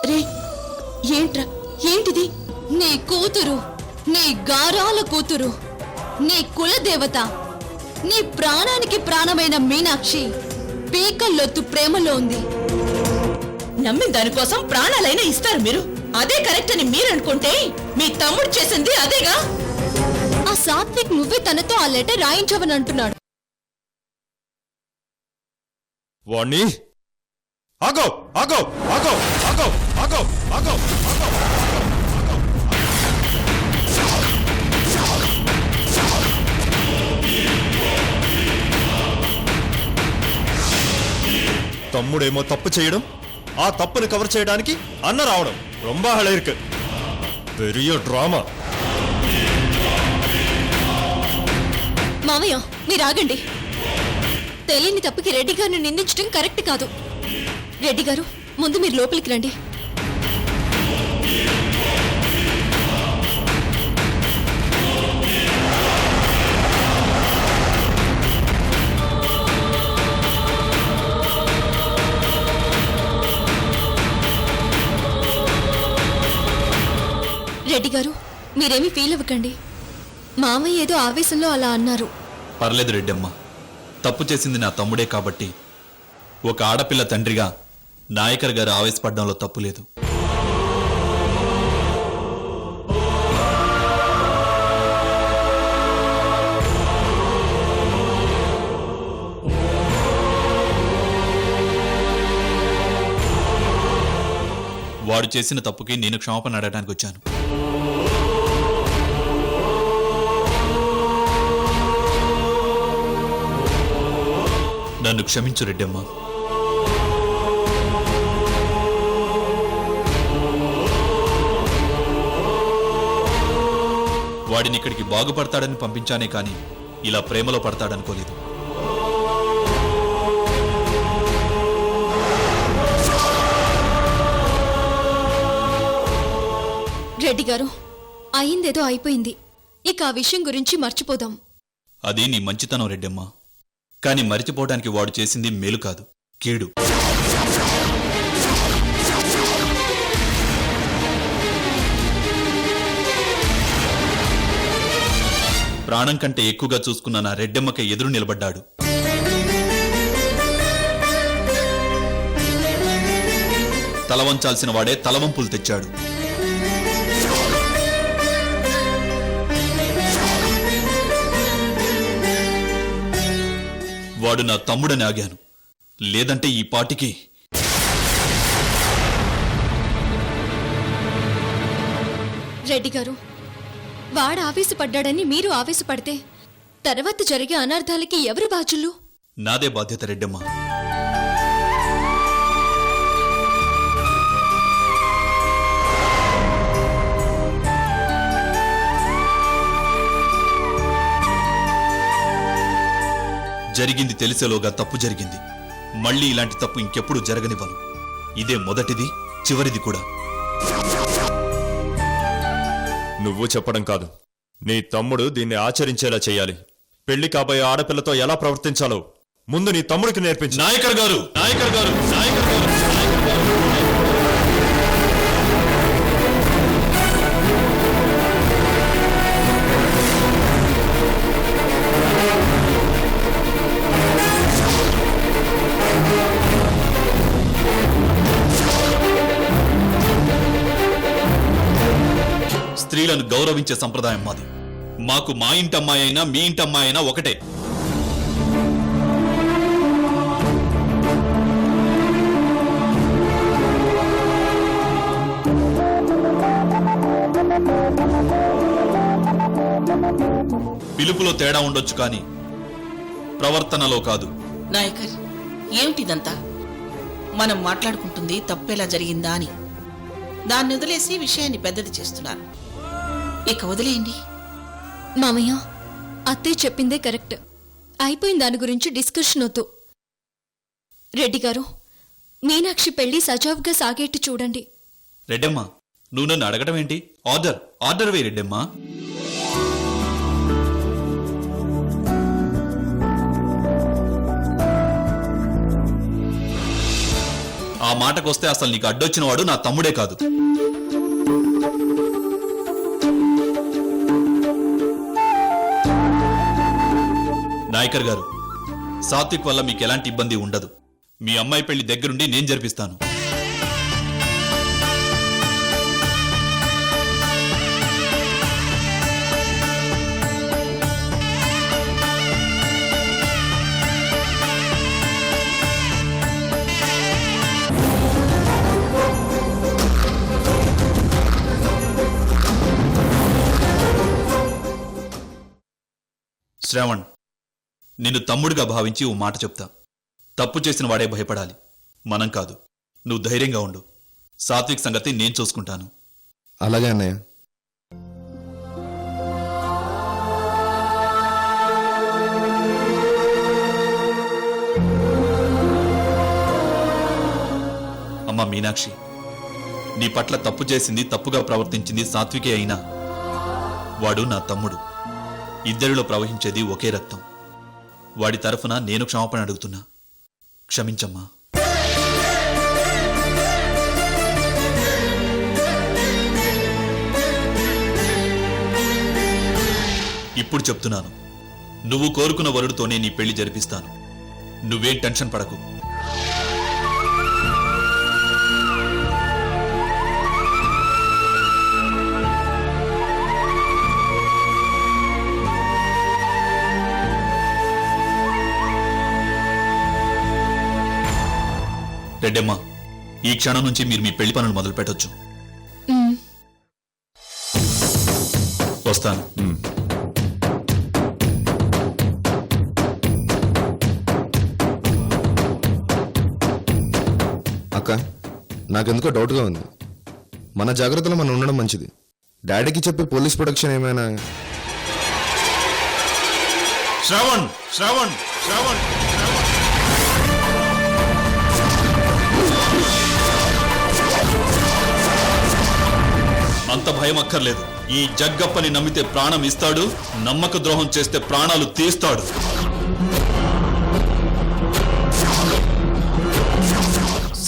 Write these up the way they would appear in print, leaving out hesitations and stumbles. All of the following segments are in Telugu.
రే ఏంట్రా ఏంటిది? నీ కూతురు, నీ గారాల కూతురు, నీ కులదేవత, నీ ప్రాణానికి ప్రాణమైన మీనాక్షి పీకల్లోతు ప్రేమలో ఉంది. నమ్మిన దానికోసం ప్రాణాలైనా ఇస్తారు మీరు. అదే కరెక్ట్ అని మీరనుకుంటే మీ తమ్ముడు చేసింది అదేగా. ఆ సాత్విక్ నువ్వే తనతో ఆ లెటర్ రాయించవని అంటున్నాడు. వాణ్ణి ఆగో ఆగో ఆగో ఆగో ఆగో ఆగో ఆగో. తమ్ముడేమో తప్పు చేయడం, ఆ తప్పుని కవర్ చేయడానికి అన్న రావడం రొంబ హళైర్కు పెరియ డ్రామా. మామయ్య మీరు ఆగండి. తెలియని తప్పుకి రెడ్డి గారిని నిందించడం కరెక్ట్ కాదు. రెడ్డి గారు ముందు మీరు లోపలికి రండి. రెడ్డి గారు మీరేమీ ఫీల్ అవ్వకండి. మామయ్య ఏదో ఆవేశంలో అలా అన్నారు. పర్లేదు రెడ్డమ్మ, తప్పు చేసింది నా తమ్ముడే కాబట్టి ఒక ఆడపిల్ల తండ్రిగా నాయకర్ గారు ఆవేశపడడంలో తప్పు లేదు. వాడు చేసిన తప్పుకి నేను క్షమాపణ అడగడానికి వచ్చాను. నన్ను క్షమించు రెడ్డమ్మ. వాడిని ఇక్కడికి బాగుపడతాడని పంపించానే కానీ ఇలా ప్రేమలో పడతాడనుకోలేదు. రెడ్డి గారు అయిందేదో అయిపోయింది. ఇక ఆ విషయం గురించి మర్చిపోదాం. అది నీ మంచితనం రెడ్డమ్మ. కానీ మరిచిపోవడానికి వాడు చేసింది మేలు కాదు, కీడు. ప్రాణం కంటే ఎక్కువగా చూసుకున్న నా రెడ్డమ్మకి ఎదురు నిలబడ్డాడు. తలవంచాల్సిన వాడే తలవంపులు తెచ్చాడు. వాడు నా తమ్ముడని ఆగాను, లేదంటే ఈ పాటికి. రెడ్డి గారు వాడు ఆవేశపడ్డాడని మీరు ఆవేశపడితే తర్వాత జరిగే అనర్థాలకి ఎవరు బాధ్యులు? నాదే బాధ్యత రెడ్డమ్మ. జరిగింది తెలిసేలోగా తప్పు జరిగింది. మళ్ళీ ఇలాంటి తప్పు ఇంకెప్పుడు జరగనివ్వను. ఇదే మొదటిది, చివరిది కూడా. నువ్వు చెప్పడం కాదు, నీ తమ్ముడు దీన్ని ఆచరించేలా చేయాలి. పెళ్లి కాబోయే ఆడపిల్లతో ఎలా ప్రవర్తించాలో ముందు నీ తమ్ముడికి నేర్పించు. నాయకర్ గారు, నాయకర్ గారు, నాయకర్ గారు, నాయకర్ గారు. స్త్రీలను గౌరవించే సంప్రదాయం మాది. మాకు మా ఇంటి అమ్మాయి అయినా మీ ఇంటి అమ్మాయి అయినా ఒకటే. పిలుపులో తేడా ఉండొచ్చు కానీ ప్రవర్తనలో కాదు. నాయకర్ ఏమిటిదంతా? మనం మాట్లాడుకుంటుంది తప్పేలా జరిగిందా అని. దాన్ని వదిలేసి విషయాన్ని పెద్దది చేస్తున్నారు. ఇక వదిలేయండి. మామయ్య అత్తయ్య చెప్పిందే కరెక్ట్. అయిపోయిన దాని గురించి డిస్కషన్ వద్దు. రెడ్డి గారు మీనాక్షి పెళ్లి సజావుగా సాగేట్టు చూడండి. రెడ్డమ్మ, నువ్వు నన్ను అడగడం ఏంటి? ఆర్డర్ వే రెడ్డమ్మ. ఆ మాటకొస్తే అసలు నీకు అడ్డొచ్చిన వాడు నా తమ్ముడే కాదు. నాయకర్ గారు, సాత్విక్ వల్ల మీకు ఎలాంటి ఇబ్బంది ఉండదు. మీ అమ్మాయి పెళ్లి దగ్గరుండి నేను జరిపిస్తాను. శ్రావణ్, నిన్ను తమ్ముడిగా భావించి ఓ మాట చెప్తా. తప్పు చేసిన వాడే భయపడాలి, మనం కాదు. నువ్వు ధైర్యంగా ఉండు. సాత్విక్ సంగతి నేను చూసుకుంటాను. అలాగే అన్నయ్య. అమ్మా మీనాక్షి, నీ పట్ల తప్పు చేసింది, తప్పుగా ప్రవర్తించింది సాత్వికే అయినా వాడు నా తమ్ముడు. ఇద్దరిలో ప్రవహించేది ఒకే రక్తం. వాడి తరఫున నేను క్షమాపణ అడుగుతున్నా. క్షమించమ్మా. ఇప్పుడు చెప్తున్నాను, నువ్వు కోరుకున్న వరుడితోనే నీ పెళ్లి జరిపిస్తాను. నువ్వేం టెన్షన్ పడకు. రెడ్డమ్మ, ఈ క్షణం నుంచి మీరు మీ పెళ్లి పనులు మొదలు పెట్టొచ్చు. వస్తాను. అక్క, నాకెందుకో డౌట్గా ఉంది. మన జాగ్రత్తలో మనం ఉండడం మంచిది. డాడీకి చెప్పి పోలీస్ ప్రొటెక్షన్ ఏమైనా. శ్రావణ్, శ్రావణ్, శ్రావణ్, అంత భయం అక్కర్లేదు. ఈ జగ్గప్పని నమ్మితే ప్రాణం ఇస్తాడు, నమ్మక ద్రోహం చేస్తే ప్రాణాలు తీస్తాడు.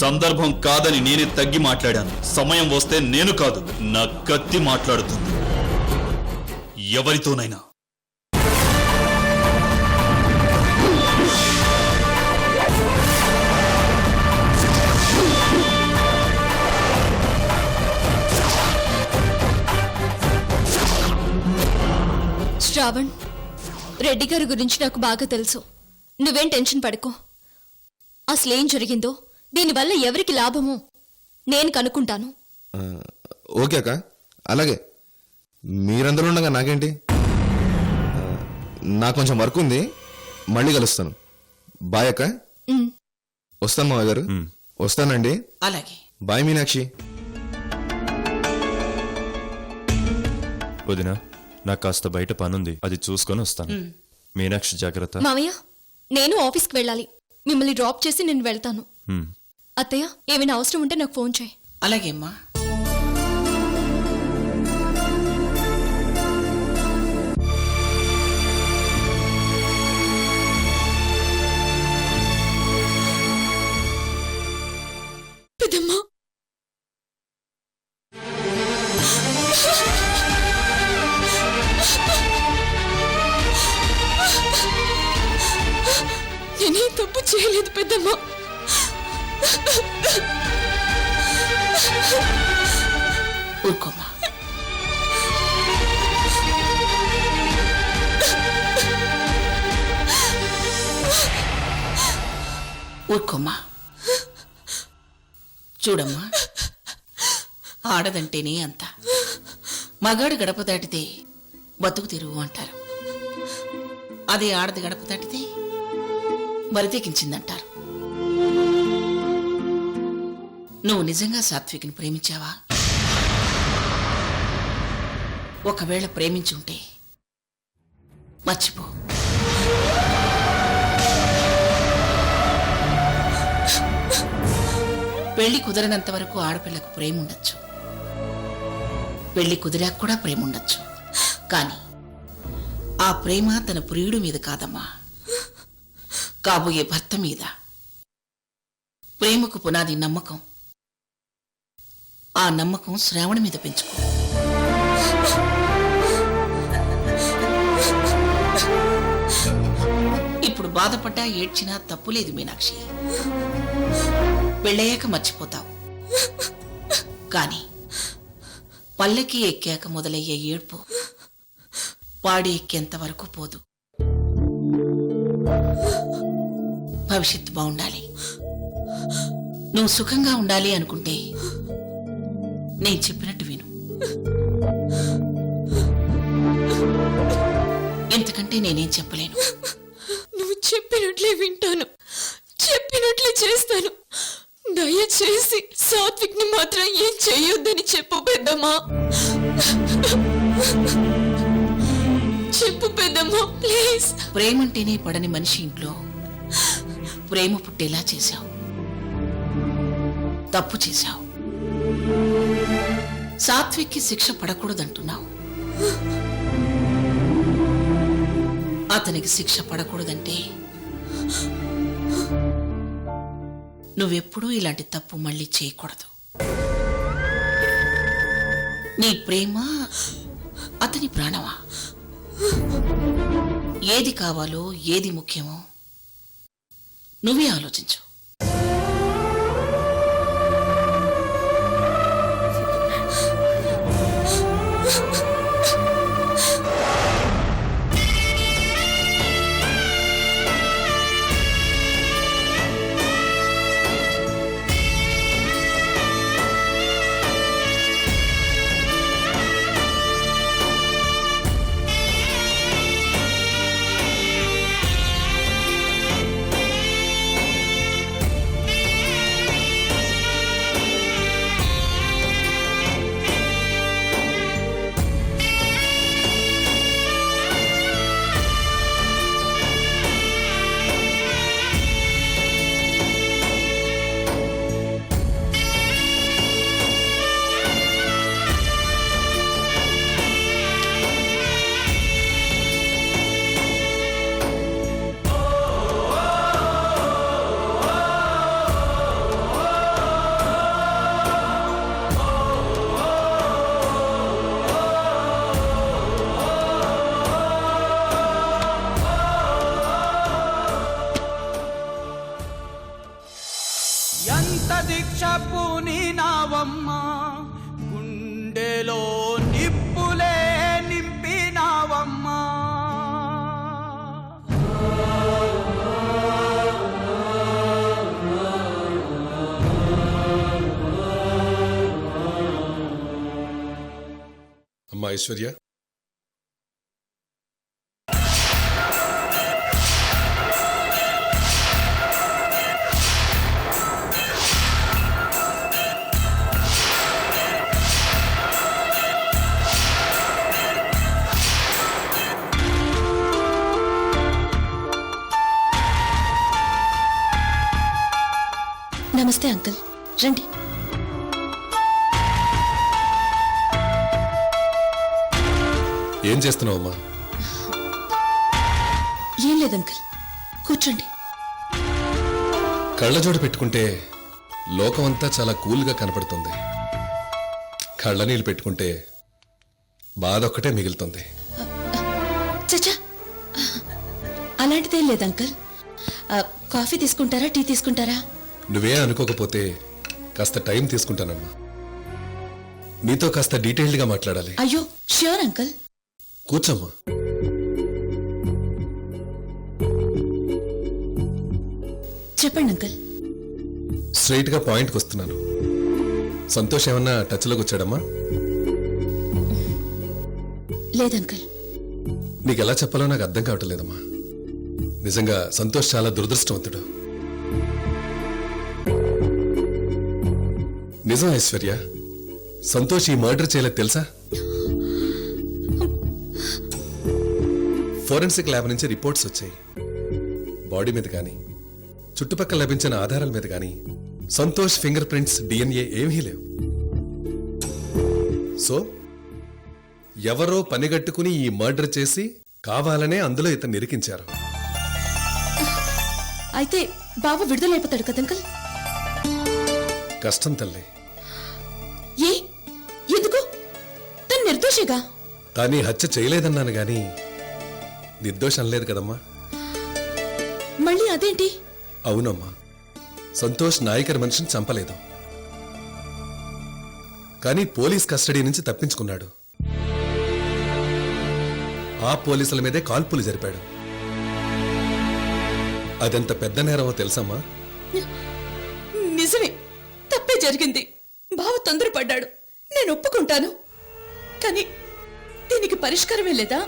సందర్భం కాదని నేనే తగ్గి మాట్లాడాను. సమయం వస్తే నేను కాదు, నా కత్తి మాట్లాడుతుంది. ఎవరితోనైనా. శ్రావణ్, రెడ్డి గారి గురించి నాకు బాగా తెలుసు. నువ్వేం టెన్షన్ పడుకో. అసలేం జరిగిందో, దీనివల్ల ఎవరికి లాభమో నేను కనుక్కుంటాను. ఓకే అక్క, అలాగే. మీరందరూ ఉండగా నాకేంటి. నాకు కొంచెం వర్క్ ఉంది, మళ్ళీ కలుస్తాను. బాయ్ అక్క. వస్తాను మావయ్య గారు. వస్తానండి. అలాగే. బాయ్ మీనాక్షి. వదినా, నాకు కాస్త బయట పనుంది, అది చూసుకొని వస్తాను. మీనాక్షి జాగ్రత్త. మామయ్య, నేను ఆఫీస్కి వెళ్ళాలి. మిమ్మల్ని డ్రాప్ చేసి నేను వెళ్తాను. అత్తయ్య, ఏమైనా అవసరం ఉంటే నాకు ఫోన్ చేయి. అలాగే అమ్మా. పెద్దమ్మా, నేనేం తప్పు చేయలేదు పెద్దమ్మా. ఊరుకోమ్మా. ఊరుకోమ్మా. చూడమ్మా, ఆడదంటేనే అంత. మగాడు గడప దాటితే బతుకు తెరువు అంటారు. అదే ఆడది గడప దాటితే బరితెకించిందంటారు. నువ్వు నిజంగా సాత్విక్ని ప్రేమించావా? ఒకవేళ ప్రేమించుంటే మర్చిపో. పెళ్లి కుదరనంత వరకు ఆడపిల్లకు ప్రేమ ఉండొచ్చు, పెళ్లి కుదిరాక కూడా ప్రేమ ఉండొచ్చు. కానీ ఆ ప్రేమ తన ప్రియుడి మీద కాదమ్మా, కాబోయే భర్త మీద. ప్రేమకు పునాది నమ్మకం. ఆ నమ్మకం శ్రావణ మీద పెంచుకో. ఇప్పుడు బాధపడ్డా ఏడ్చినా తప్పులేదు మీనాక్షి. పెళ్ళయ్యాక మర్చిపోతావు. కానీ పల్లకి ఎక్కాక మొదలయ్యే ఏడ్పు పాడి ఎక్కేంత వరకు పోదు. భవిష్యత్తు బాగుండాలి, నువ్వు సుఖంగా ఉండాలి అనుకుంటే నేను చెప్పినట్టు విను. ఎంతకంటే నేనేం చెప్పలేను. నువ్వు చెప్పినట్లే వింటాను, చెప్పినట్లే చేస్తాను. దయచేసి సాత్విక్ ని మాత్రం ఏం చెయ్యొద్దని చెప్పు పెద్దమ్మా. చెప్పు పెద్దమ్మా ప్లీజ్. ప్రేమంటేనే పడని మనిషి ఇంట్లో ప్రేమ పుట్టేలా చేశావు. తప్పు చేశావు. సాత్విక్కి శిక్ష పడకూడదంటున్నావు. అతనికి శిక్ష పడకూడదంటే నువ్వెప్పుడూ ఇలాంటి తప్పు మళ్ళీ చేయకూడదు. నీ ప్రేమ అతని ప్రాణమా? ఏది కావాలో ఏది ముఖ్యమో నువ్వే ఆలోచించు. ఎంత దీక్ష పూనినావమ్మా, గుండెలో నిప్పులే నింపినావమ్మా. అమ్మా ఐశ్వర్య, నమస్తే అంకుల్, రండి. ఏం చేస్తున్నావమ్మా? ఏం లేదు అంకుల్, కూర్చోండి. కళ్ళజోడు పెట్టుకుంటే లోకమంతా చాలా కూల్గా కనపడుతుంది. కళ్ళనీళ్ళు పెట్టుకుంటే బాధ ఒక్కటే మిగులుతుంది. చచ్చా, అలాంటిదేం లేదు అంకుల్. కాఫీ తీసుకుంటారా, టీ తీసుకుంటారా? నువ్వే అనుకోకపోతే కాస్త టైం తీసుకుంటానమ్మా. నీతో కాస్త డీటెయిల్డ్గా మాట్లాడాలి. అయ్యో ష్యూర్ అంకుల్. కూర్చోమ్మా. చెప్పండి అంకుల్. స్ట్రైట్గా పాయింట్కి వస్తున్నాను. సంతోష్ ఏమన్నా టచ్లోకి వచ్చాడమ్మా? లేదంకుల్. నీకు ఎలా చెప్పాలో నాకు అర్థం కావట్లేదమ్మా. నిజంగా సంతోష్ చాలా దురదృష్టవంతుడు. నిజం ఐశ్వర్య, సంతోష్ ఈ మర్డర్ చేయలేదు తెలుసా? ఫోరెన్సిక్ ల్యాబ్ నుంచి రిపోర్ట్స్ వచ్చాయి. బాడీ మీద కానీ చుట్టుపక్కల లభించిన ఆధారాల మీద కానీ సంతోష్ ఫింగర్ ప్రింట్స్, డిఎన్ఏ ఏమీ లేవు. సో ఎవరో పనిగట్టుకుని ఈ మర్డర్ చేసి కావాలనే అందులో ఇతను ఇరికించారు. అయితే బావ విడుదలైపోతాడు కదా అంకుల్? కష్టం తల్లి. ఏ ఎందుకు? తను నిర్దోషిగా. తానీ హత్య చేయలేదన్నాను గాని నిర్దోషం లేదు కదమ్మా. మళ్ళీ అదేంటి? అవునమ్మా, సంతోష్ నాయకర్ మనిషిని చంపలేదు, కానీ పోలీస్ కస్టడీ నుంచి తప్పించుకున్నాడు. ఆ పోలీసుల మీదే కాల్పులు జరిపాడు. అదెంత పెద్ద నేరమో తెలుసమ్మా? నిజమే, తప్పే జరిగింది. బావ తొందరపడ్డాడు, నేను ఒప్పుకుంటాను. కానీ దీనికి పరిష్కారమే లేదా?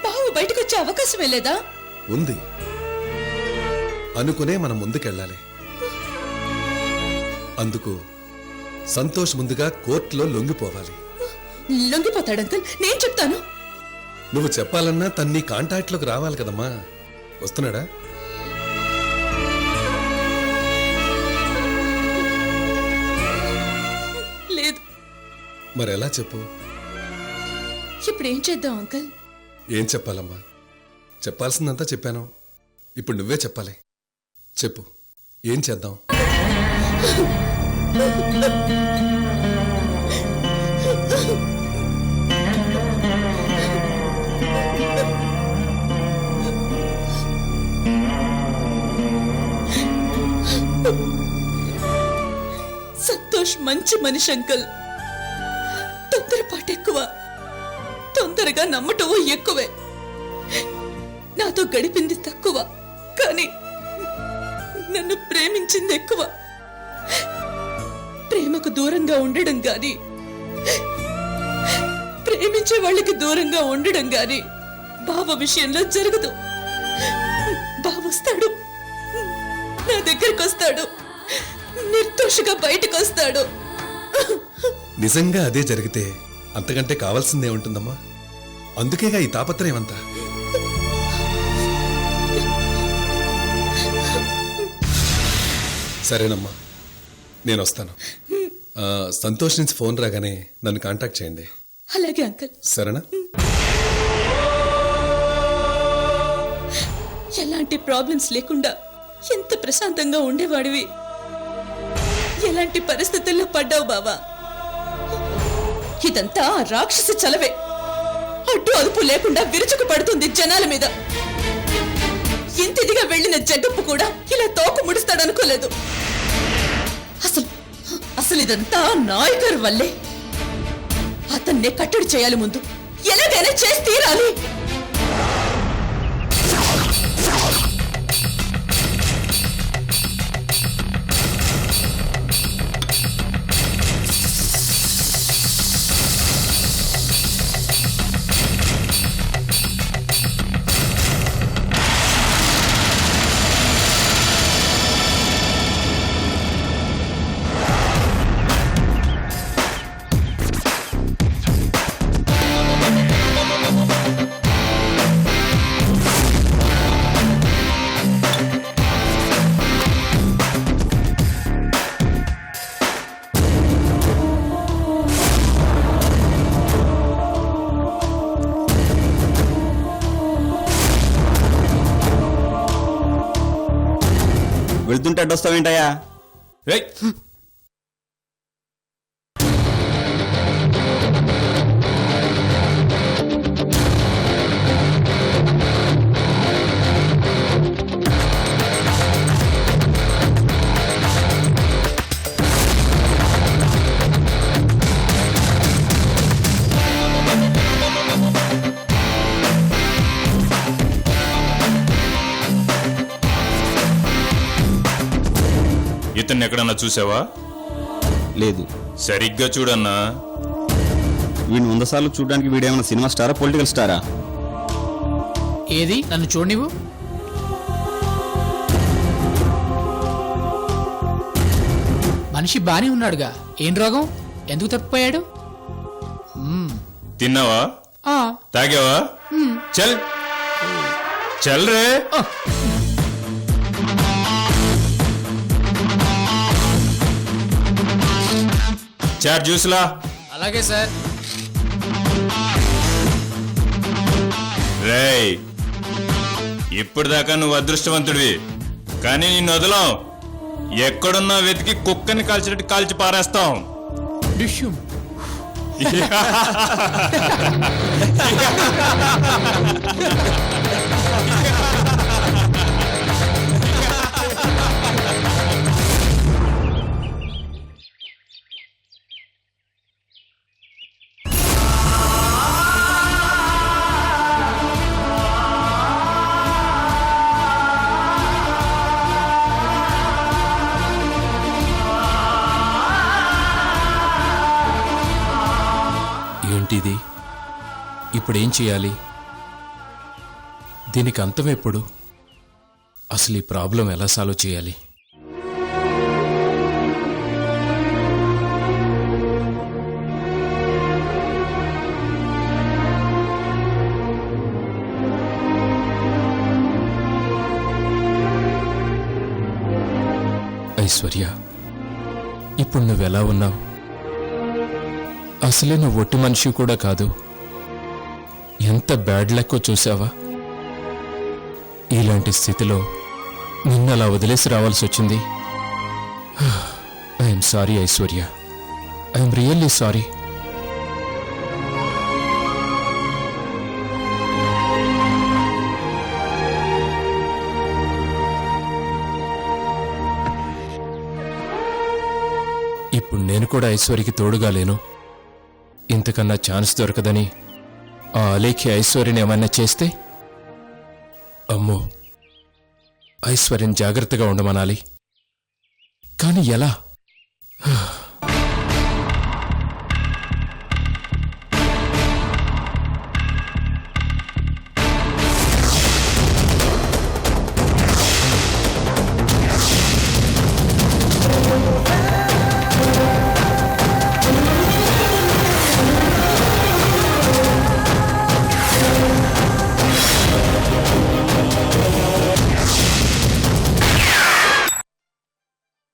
బావ బయటకు వచ్చే అవకాశమే లేదా? ఉంది. అనుకునే మనం ముందుకెళ్ళాలి. అందుకు సంతోష్ ముందుగా కోర్టులో లొంగిపోవాలి. లొంగిపోతాడు అంకుల్, నేను చెప్తాను. నువ్వు చెప్పాలన్నా తన్ని కాంటాక్ట్లోకి రావాలి కదమ్మా. వస్తున్నాడా? లేదు. మరెలా చెప్పు? ఇప్పుడు ఏం చేద్దాం అంకుల్? ఏం చెప్పాలమ్మా? చెప్పాల్సిందంతా చెప్పాను. ఇప్పుడు నువ్వే చెప్పాలి. చెప్పు, ఏం చేద్దాం? సంతోష్ మంచి మనిషి అంకుల్. తొందరపాటు ఎక్కువ, తొందరగా నమ్మటం ఎక్కువే. నాతో గడిపింది తక్కువ, కానీ నన్ను ప్రేమించింది ఎక్కువ. ప్రేమకు దూరంగా ఉండడం గాని, ప్రేమించే వాళ్ళకి దూరంగా ఉండడం గాని బావ విషయంలో జరగదు. బావొస్తాడు, నా దగ్గరికి వస్తాడు, నిర్దోషిగా బయటకు వస్తాడు. నిజంగా అదే జరిగితే అంతకంటే కావాల్సిందే ఉంటుందమ్మా. అందుకేగా ఈ తాపత్రయం అంతా. సరేనమ్మా, నేను వస్తాను. సంతోష్ నుంచి ఫోన్ రాగానే నన్ను కాంటాక్ట్ చేయండి. అలాగే అంకుల్. సరేనా? ఎలాంటి ప్రాబ్లమ్స్ లేకుండా ఎంత ప్రశాంతంగా ఉండేవాడివి. ఎలాంటి పరిస్థితుల్లో పడ్డావు బావా? ఇదంతా రాక్షసి చలవే. అడ్డు అదుపు లేకుండా విరుచుకు పడుతుంది జనాల మీద. ఇంతిదిగా వెళ్లిన జగప్పు కూడా ఇలా తోక ముడుస్తాడనుకోలేదు. అసలు ఇదంతా నాయకర్ వల్లే. అతన్నే కట్టడి చేయాలి. ముందు ఎలాగైనా చేసి తీరాలి. వెళ్తుంటే అడ్డొస్తావేంటయ్యా? ఏయ్! ఇతన్ని ఎక్కడన్నా చూసావా? లేదు. సరిగ్గా చూడన్నా. వీడిని 100 సార్లు చూడడానికి వీడేమన్నా సినిమా స్టారా, పొలిటికల్ స్టారా? ఏది నన్ను చూడనివ్వు. మనిషి బానే ఉన్నాడుగా, ఏం రోగం? ఎందుకు తప్పిపోయాడు? తిన్నావా? తాగావా? చల్ చల్ రే. చార్ జ్యూస్లా. అలాగే సార్. రేయ్, ఇప్పటిదాకా నువ్వు అదృష్టవంతుడివి, కానీ నిన్ను వదలం. ఎక్కడున్నా వెతికి కుక్కని కాల్చినట్టు కాల్చి పారేస్తాం. డిష్యూమ్. ఏంటిది? ఇప్పుడేం చేయాలి? దీనికి అంతం ఎప్పుడు? అసలు ఈ ప్రాబ్లం ఎలా సాల్వ్ చేయాలి? ఐశ్వర్య, ఇప్పుడు నువ్వెలా ఉన్నావు? అసలే నువ్వు ఒట్టి మనిషి కూడా కాదు. ఎంత బ్యాడ్ లక్కో చూసావా? ఇలాంటి స్థితిలో నిన్నలా వదిలేసి రావాల్సి వచ్చింది. I'm sorry Aishwarya, I'm really sorry. ఇప్పుడు నేను కూడా ఐశ్వర్యకి తోడుగా లేను. ఇంతకన్నా ఛాన్స్ దొరకదని ఆ అలేఖ్య ఐశ్వర్యని ఏమన్నా చేస్తే, అమ్మో, ఐశ్వర్యం జాగ్రత్తగా ఉండమనాలి. కానీ ఎలా?